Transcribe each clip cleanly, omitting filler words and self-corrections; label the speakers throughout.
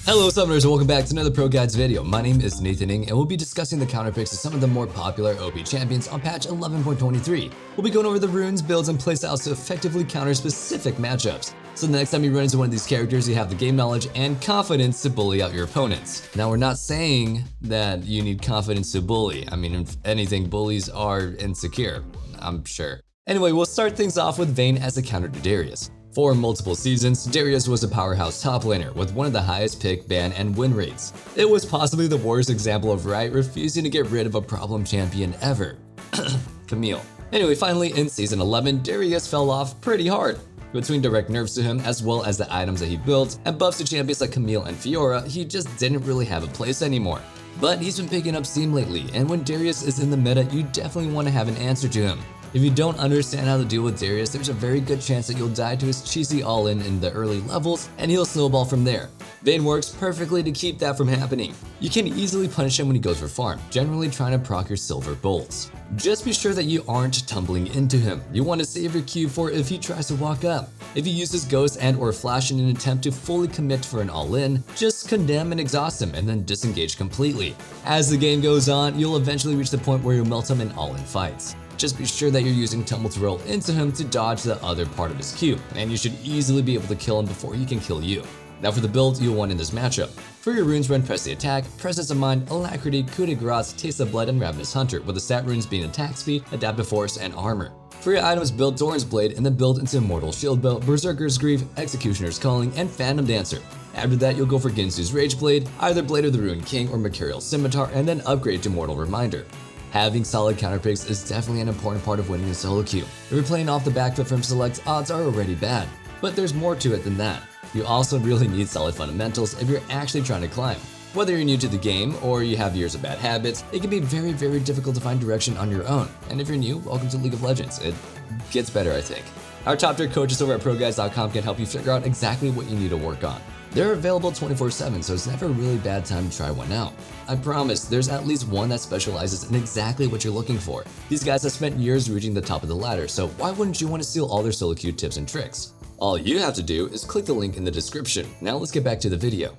Speaker 1: Hello summoners and welcome back to another ProGuides video. My name is Nathan Ng and we'll be discussing the counter picks of some of the more popular OP champions on patch 11.23. We'll be going over the runes, builds, and playstyles to effectively counter specific matchups. So the next time you run into one of these characters, you have the game knowledge and confidence to bully out your opponents. Now we're not saying that you need confidence to bully. I mean, if anything, bullies are insecure, I'm sure. Anyway, we'll start things off with Vayne as a counter to Darius. For multiple seasons, Darius was a powerhouse top laner with one of the highest pick, ban, and win rates. It was possibly the worst example of Riot refusing to get rid of a problem champion ever. Camille. Anyway, finally in Season 11, Darius fell off pretty hard. Between direct nerfs to him as well as the items that he built and buffs to champions like Camille and Fiora, he just didn't really have a place anymore. But he's been picking up steam lately, and when Darius is in the meta, you definitely want to have an answer to him. If you don't understand how to deal with Darius, there's a very good chance that you'll die to his cheesy all-in in the early levels, and he'll snowball from there. Vayne works perfectly to keep that from happening. You can easily punish him when he goes for farm, generally trying to proc your silver bolts. Just be sure that you aren't tumbling into him. You want to save your Q for if he tries to walk up. If he uses ghost and or flash in an attempt to fully commit for an all-in, just condemn and exhaust him and then disengage completely. As the game goes on, you'll eventually reach the point where you'll melt him in all-in fights. Just be sure that you're using Tumble to roll into him to dodge the other part of his Q, and you should easily be able to kill him before he can kill you. Now for the build you'll want in this matchup. For your runes, run Press the Attack, Presence of Mind, Alacrity, Coup de Grace, Taste of Blood, and Ravenous Hunter, with the stat runes being Attack Speed, Adaptive Force, and Armor. For your items, build Doran's Blade and then build into Immortal Shield Belt, Berserker's Grief, Executioner's Calling, and Phantom Dancer. After that, you'll go for Ginsu's Rage Blade, either Blade of the Ruined King or Mercurial Scimitar, and then upgrade to Mortal Reminder. Having solid counter picks is definitely an important part of winning a solo queue. If you're playing off the back foot from selects, odds are already bad. But there's more to it than that. You also really need solid fundamentals if you're actually trying to climb. Whether you're new to the game or you have years of bad habits, it can be very difficult to find direction on your own. And if you're new, welcome to League of Legends. It gets better, I think. Our top tier coaches over at ProGuides.com can help you figure out exactly what you need to work on. They're available 24/7, so it's never a really bad time to try one out. I promise, there's at least one that specializes in exactly what you're looking for. These guys have spent years reaching the top of the ladder, so why wouldn't you want to steal all their solo queue tips and tricks? All you have to do is click the link in the description. Now let's get back to the video.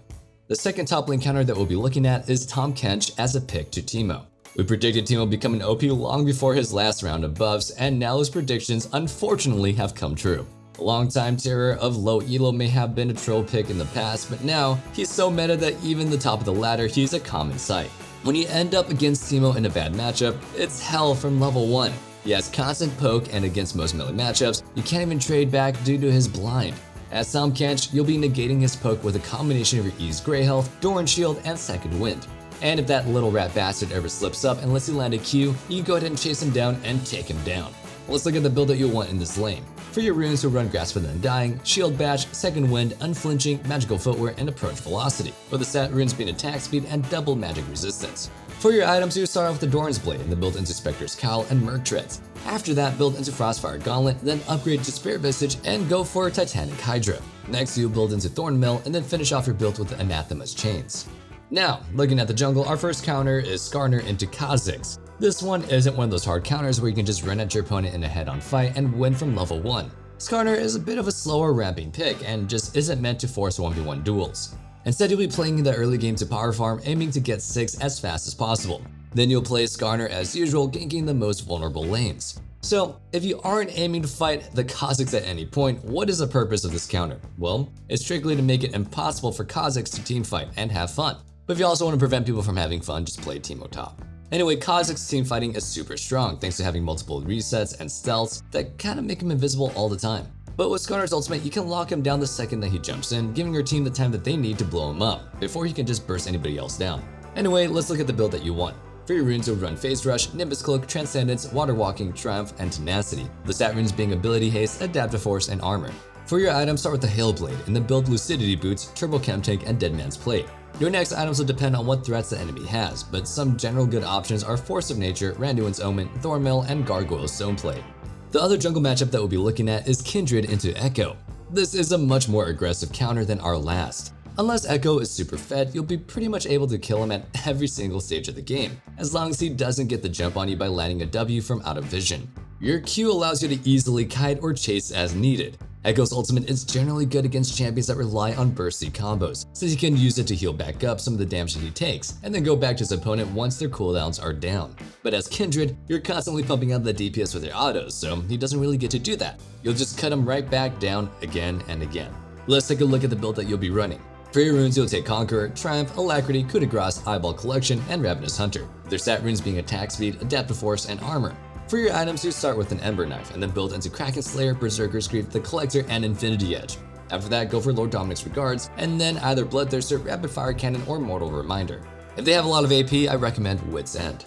Speaker 1: The second top lane counter that we'll be looking at is Tahm Kench as a pick to Teemo. We predicted Teemo becoming OP long before his last round of buffs, and now his predictions unfortunately have come true. A longtime terror of low elo may have been a troll pick in the past, but now he's so meta that even the top of the ladder, he's a common sight. When you end up against Teemo in a bad matchup, it's hell from level 1. He has constant poke, and against most melee matchups, you can't even trade back due to his blind. As Tahm Kench, you'll be negating his poke with a combination of your E's Grey Health, Doran Shield, and Second Wind. And if that little rat bastard ever slips up and lets you land a Q, you can go ahead and chase him down and take him down. Let's look at the build that you'll want in this lane. For your runes, you'll run Grasp of the Undying, Shield Bash, Second Wind, Unflinching, Magical Footwear, and Approach Velocity, with the stat runes being Attack Speed and double magic resistance. For your items, you start off with the Doran's Blade and then build into Spectre's Cowl and Merc Treads. After that, build into Frostfire Gauntlet, then upgrade to Spirit Visage and go for Titanic Hydra. Next, you'll build into Thornmail and then finish off your build with Anathema's Chains. Now, looking at the jungle, our first counter is Skarner into Kha'Zix. This one isn't one of those hard counters where you can just run at your opponent in a head-on fight and win from level 1. Skarner is a bit of a slower ramping pick and just isn't meant to force 1v1 duels. Instead, you'll be playing in the early game to power farm, aiming to get 6 as fast as possible. Then you'll play Skarner as usual, ganking the most vulnerable lanes. So, if you aren't aiming to fight the Kha'Zix at any point, what is the purpose of this counter? Well, it's strictly to make it impossible for Kha'Zix to teamfight and have fun. But if you also want to prevent people from having fun, just play Teemo top. Anyway, Kha'Zix's teamfighting is super strong thanks to having multiple resets and stealths that kinda make him invisible all the time. But with Skarner's ultimate, you can lock him down the second that he jumps in, giving your team the time that they need to blow him up, before he can just burst anybody else down. Anyway, let's look at the build that you want. For your runes, you'll run Phase Rush, Nimbus Cloak, Transcendence, Water Walking, Triumph, and Tenacity, the stat runes being Ability Haste, Adaptive Force, and Armor. For your items, start with the Hail Blade, and then build Lucidity Boots, Turbo Chem Tank, and Dead Man's Plate. Your next items will depend on what threats the enemy has, but some general good options are Force of Nature, Randuin's Omen, Thornmail, and Gargoyle's Stoneplate. The other jungle matchup that we'll be looking at is Kindred into Echo. This is a much more aggressive counter than our last. Unless Echo is super fed, you'll be pretty much able to kill him at every single stage of the game, as long as he doesn't get the jump on you by landing a W from out of vision. Your Q allows you to easily kite or chase as needed. Echo's ultimate is generally good against champions that rely on bursty combos, since he can use it to heal back up some of the damage that he takes, and then go back to his opponent once their cooldowns are down. But as Kindred, you're constantly pumping out the DPS with your autos, so he doesn't really get to do that. You'll just cut him right back down again and again. Let's take a look at the build that you'll be running. For your runes, you'll take Conqueror, Triumph, Alacrity, Coup de Grace, Eyeball Collection, and Ravenous Hunter, with their stat runes being Attack Speed, Adaptive Force, and Armor. For your items, you start with an Ember Knife, and then build into Kraken Slayer, Berserker's Grief, the Collector, and Infinity Edge. After that, go for Lord Dominic's Regards, and then either Bloodthirster, Rapid Fire Cannon, or Mortal Reminder. If they have a lot of AP, I recommend Wit's End.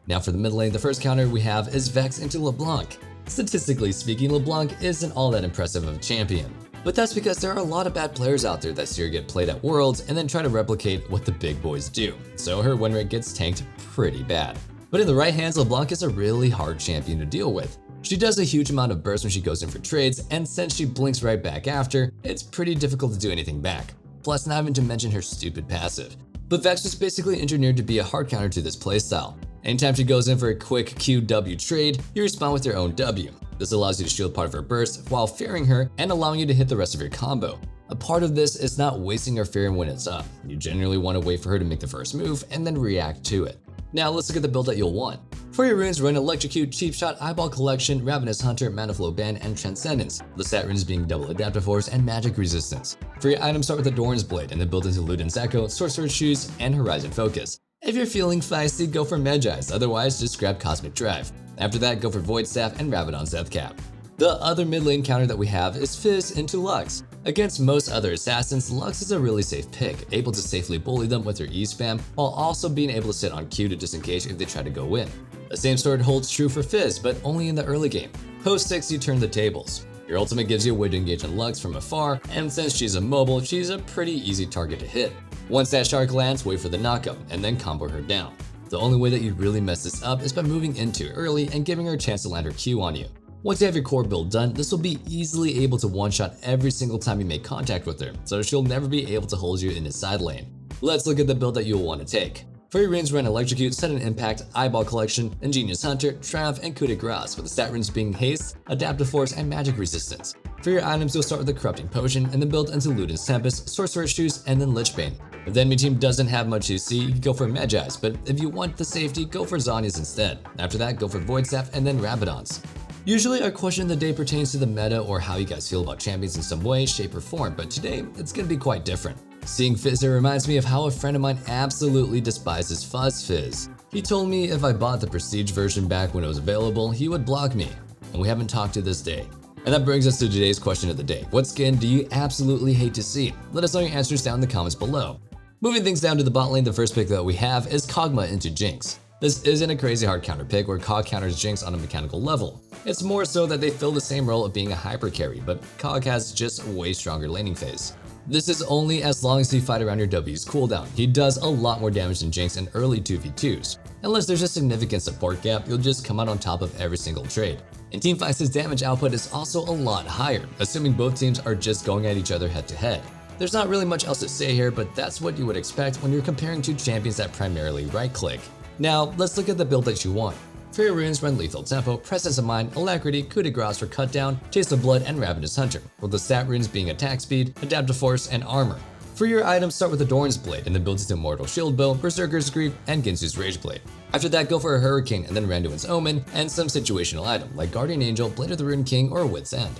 Speaker 1: Now for the mid lane, the first counter we have is Vex into Leblanc. Statistically speaking, Leblanc isn't all that impressive of a champion. But that's because there are a lot of bad players out there that see her get played at Worlds and then try to replicate what the big boys do, so her win rate gets tanked pretty bad. But in the right hands, Leblanc is a really hard champion to deal with. She does a huge amount of burst when she goes in for trades, and since she blinks right back after, it's pretty difficult to do anything back. Plus, not even to mention her stupid passive. But Vex is basically engineered to be a hard counter to this playstyle. Anytime she goes in for a quick QW trade, you respond with your own W. This allows you to shield part of her burst while fearing her and allowing you to hit the rest of your combo. A part of this is not wasting your fear when it's up. You generally want to wait for her to make the first move and then react to it. Now let's look at the build that you'll want. For your runes, run Electrocute, Cheap Shot, Eyeball Collection, Ravenous Hunter, Mana Flow Ban, and Transcendence, the stat runes being Double Adaptive Force and Magic Resistance. For your items, start with the Doran's Blade and then build into Luden's Echo, Sorcerer's Shoes, and Horizon Focus. If you're feeling feisty, go for Magi's, otherwise just grab Cosmic Drive. After that, go for Void Staff and Rabadon's Death Cap. The other mid lane counter that we have is Fizz into Lux. Against most other assassins, Lux is a really safe pick, able to safely bully them with her E spam, while also being able to sit on Q to disengage if they try to go in. The same sort holds true for Fizz, but only in the early game. Post 6, you turn the tables. Your ultimate gives you a way to engage on Lux from afar, and since she's immobile, she's a pretty easy target to hit. Once that shark lands, wait for the knockup, and then combo her down. The only way that you really mess this up is by moving in too early and giving her a chance to land her Q on you. Once you have your core build done, this will be easily able to one-shot every single time you make contact with her, so she'll never be able to hold you in his side lane. Let's look at the build that you'll want to take. For your runes, run Electrocute, Sudden Impact, Eyeball Collection, Ingenious Hunter, Triumph, and Coup de Grace, with the stat runes being Haste, Adaptive Force, and Magic Resistance. For your items, you'll start with the Corrupting Potion, and then build into Luden's Tempest, Sorcerer's Shoes, and then Lichbane. If the enemy team doesn't have much UC, you can go for Magi's, but if you want the safety, go for Zhonya's instead. After that, go for Void Staff and then Rabadon's. Usually our question of the day pertains to the meta or how you guys feel about champions in some way, shape, or form, but today it's gonna be quite different. Seeing Fizz here reminds me of how a friend of mine absolutely despises Fuzz Fizz. He told me if I bought the Prestige version back when it was available, he would block me, and we haven't talked to this day. And that brings us to today's question of the day. What skin do you absolutely hate to see? Let us know your answers down in the comments below. Moving things down to the bot lane, the first pick that we have is Kog'Maw into Jinx. This isn't a crazy hard counter pick where Kog counters Jinx on a mechanical level. It's more so that they fill the same role of being a hyper carry, but Kog has just a way stronger laning phase. This is only as long as you fight around your W's cooldown. He does a lot more damage than Jinx in early 2v2s. Unless there's a significant support gap, you'll just come out on top of every single trade. In teamfights, his damage output is also a lot higher, assuming both teams are just going at each other head to head. There's not really much else to say here, but that's what you would expect when you're comparing two champions that primarily right-click. Now, let's look at the build that you want. For your runes, run Lethal Tempo, Presence of Mind, Alacrity, Coup de Grace for Cut Down, Taste of Blood, and Ravenous Hunter, with the stat runes being Attack Speed, Adaptive Force, and Armor. For your items, start with the Doran's Blade and then build into Mortal Shield Bow, Berserker's Grief, and Ginsu's Rage Blade. After that, go for a Hurricane and then Randuin's Omen, and some situational item like Guardian Angel, Blade of the Rune King, or Wit's End.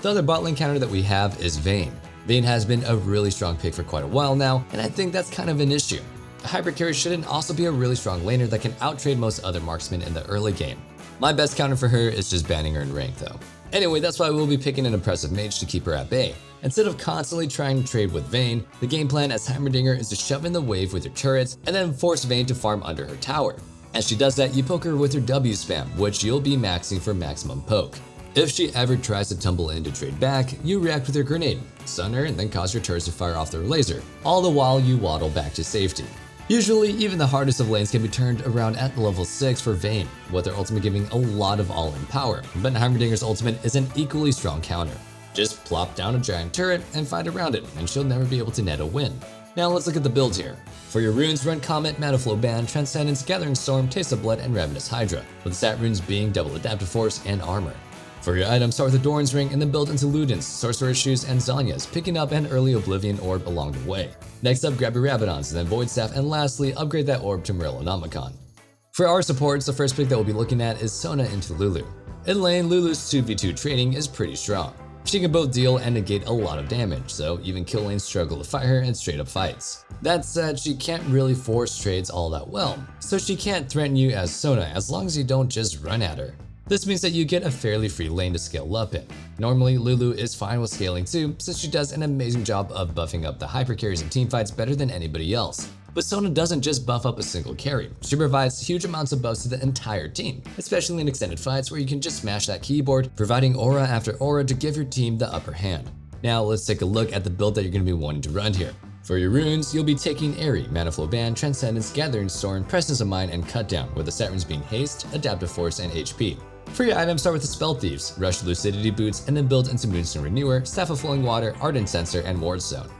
Speaker 1: The other bot lane counter that we have is Vayne. Vayne has been a really strong pick for quite a while now, and I think that's kind of an issue. A hyper carry shouldn't also be a really strong laner that can outtrade most other marksmen in the early game. My best counter for her is just banning her in rank though. Anyway, that's why we'll be picking an impressive mage to keep her at bay. Instead of constantly trying to trade with Vayne, the game plan as Heimerdinger is to shove in the wave with your turrets and then force Vayne to farm under her tower. As she does that, you poke her with her W spam, which you'll be maxing for maximum poke. If she ever tries to tumble in to trade back, you react with your grenade, stun her, and then cause your turrets to fire off their laser, all the while you waddle back to safety. Usually, even the hardest of lanes can be turned around at level 6 for Vayne, with their ultimate giving a lot of all-in power, but Heimerdinger's ultimate is an equally strong counter. Just plop down a giant turret and fight around it, and she'll never be able to net a win. Now let's look at the build here. For your runes, run Comet, Mana Flow Ban, Transcendence, Gathering Storm, Taste of Blood, and Ravenous Hydra, with the stat runes being Double Adaptive Force and Armor. For your items, start with the Doran's Ring and then build into Luden's, Sorcerer's Shoes, and Zanya's, picking up an early Oblivion Orb along the way. Next up, grab your Rabadons, then Void Staff, and lastly, upgrade that orb to Morellonomicon. For our supports, the first pick that we'll be looking at is Sona into Lulu. In lane, Lulu's 2v2 trading is pretty strong. She can both deal and negate a lot of damage, so even kill lanes struggle to fight her in straight up fights. That said, she can't really force trades all that well, so she can't threaten you as Sona as long as you don't just run at her. This means that you get a fairly free lane to scale up in. Normally, Lulu is fine with scaling too, since she does an amazing job of buffing up the hyper carries in teamfights better than anybody else. But Sona doesn't just buff up a single carry, she provides huge amounts of buffs to the entire team, especially in extended fights where you can just smash that keyboard, providing aura after aura to give your team the upper hand. Now let's take a look at the build that you're going to be wanting to run here. For your runes, you'll be taking Airy, Mana Flow Ban, Transcendence, Gathering Storm, Presence of Mind, and Cut Down, with the set runes being Haste, Adaptive Force, and HP. For your items, start with the Spell Thieves, Rush Lucidity Boots, and then build into Moonstone Renewer, Staff of Flowing Water, Ardent Sensor, and Ward Stone.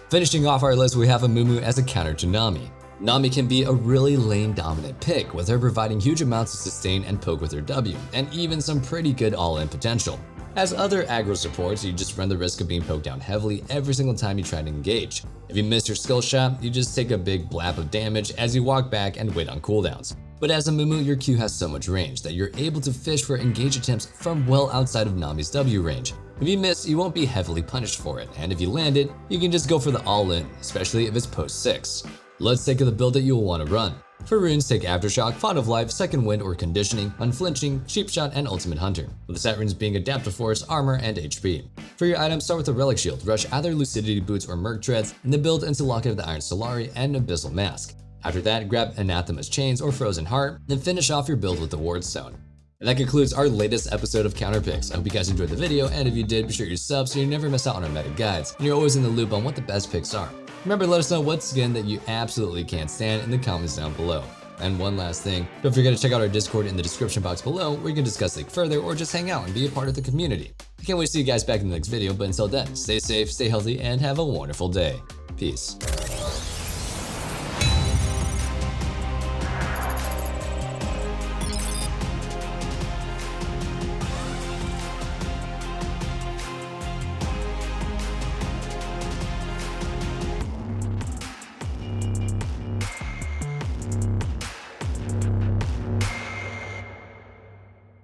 Speaker 1: Finishing off our list, we have a Moomoo as a counter to Nami. Nami can be a really lane-dominant pick, with her providing huge amounts of sustain and poke with her W, and even some pretty good all-in potential. As other aggro supports, you just run the risk of being poked down heavily every single time you try to engage. If you miss your skill shot, you just take a big blab of damage as you walk back and wait on cooldowns. But as a Moomoo, your Q has so much range that you're able to fish for engage attempts from well outside of Nami's W range. If you miss, you won't be heavily punished for it, and if you land it, you can just go for the all-in, especially if it's post 6. Let's take the build that you'll want to run. For runes, take Aftershock, Font of Life, Second Wind or Conditioning, Unflinching, Cheap Shot, and Ultimate Hunter, with the set runes being Adaptive Force, Armor, and HP. For your items, start with the Relic Shield, rush either Lucidity Boots or Merc Treads, and then build into Locket of the Iron Solari and Abyssal Mask. After that, grab Anathema's Chains or Frozen Heart, then finish off your build with the Ward Stone. And that concludes our latest episode of Counter Picks. I hope you guys enjoyed the video, and if you did, be sure you sub so you never miss out on our meta guides, and you're always in the loop on what the best picks are. Remember, let us know what skin that you absolutely can't stand in the comments down below. And one last thing, don't forget to check out our Discord in the description box below where you can discuss League further or just hang out and be a part of the community. I can't wait to see you guys back in the next video, but until then, stay safe, stay healthy, and have a wonderful day. Peace.